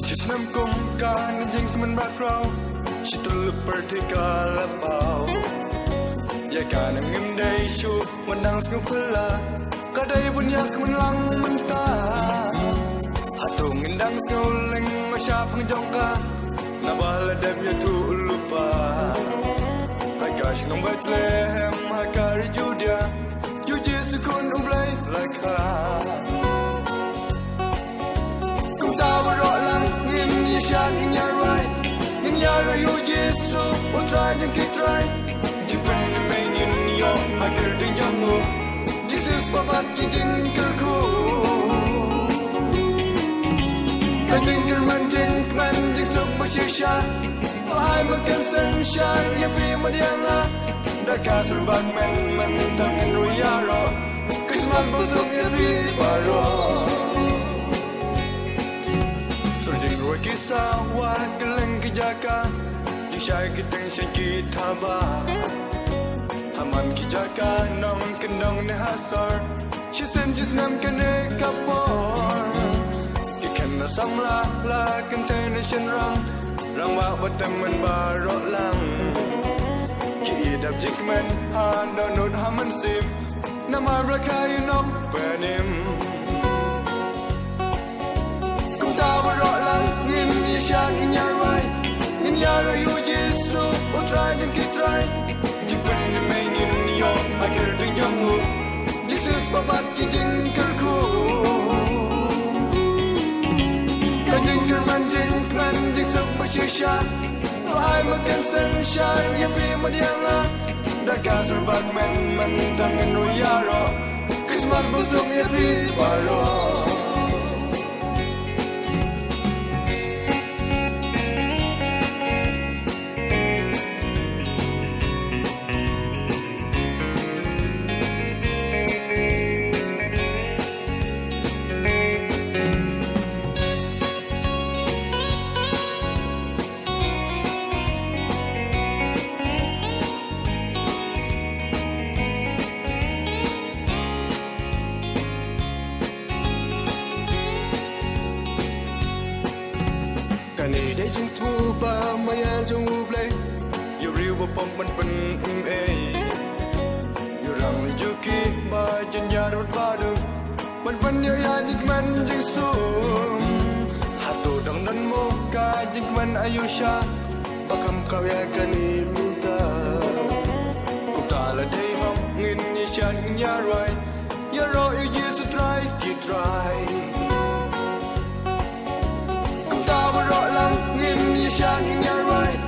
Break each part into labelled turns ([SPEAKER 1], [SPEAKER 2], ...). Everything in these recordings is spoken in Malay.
[SPEAKER 1] Senam kongkan jeng bakrau Shitul pertika lapau Ya kana ngindai shu menang skupela Kadai bunyak menlang mentah Hatu ngindang skuleng masyap ngejongka Nabala debya tu lupa Hakash ng Bethlehem Hakari Judea Yuji sukun umblay laka In your right, in your you Jesu, or try and get right. Japan remain in your hacker the jungle. Jesus Papa Kijin Kirku. Kajinker Manjin Kman Jisuk Mashisha. I'm a sunshine, you be Madiana. The castle backman, Mantang and Ruyaro. Christmas was on your people. Surjing roi kisah wah keleng kijaka Jishai kiteng shen kitaba Haman kijaka nong kendong ne hasar Shisen jisnam kene kapor Kiken na samla la kentay na shen rang Rang wa batemen barok lang Kiidap jikmen handa nut haman sim Nama rakai nong penim In your right, in your you Jesu, or try and get right. Japan remain in your hacker the jungle. Jesus Papa Kijin Kirku. Kajinker Manjin Klan Jisuk Mashisha. I'm a sunshine, you be Madiana. The castle backman, Mantang and Ruyaro. Christmas Busum, you be Baro. Kani de jing tu ba maya jong ublay You riu ba pom ban ban You rang li juki ba jen ya rot ba du Ban ban ya ya jing man jing sum Hatu dang dan mo ka jing man ayusha Bakam kau ya kani minta Kum ta la day hom ngin ni shan ya roi Ya ro you Jesus try ki try In your right,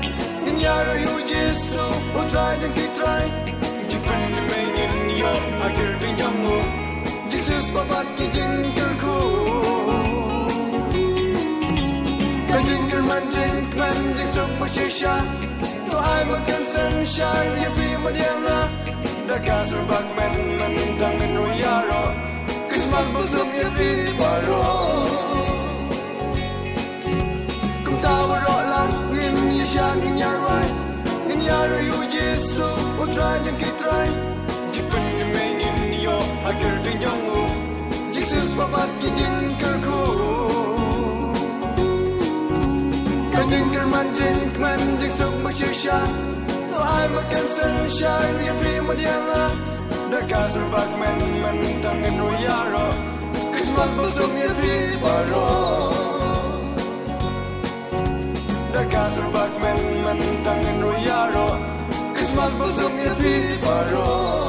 [SPEAKER 1] in your you Jesu, or try and get right. Japan remain in your hacker the jungle. Jesus Papa Kijin Kirku. Kajinker Manjin Klan Jisuk Mashisha. To I'm a sunshine, you be Madiana. The castle backman, Mantang and Ruyaro. Christmas Busum, you be Baro. In your right, in your you Jesu, or try and get right. Japan remain in your hacker the jungle. Jesus Papa Kijin Kirku. Kajinker Manjin Kman Jisuk Mashisha. I'm a sunshine, you be Madiana. The castle backman, Mantang and Ruyaro. Christmas Busum, you be Baro. Castle backman, Mantang and Ruyaro. Christmas Busum, you be Baro.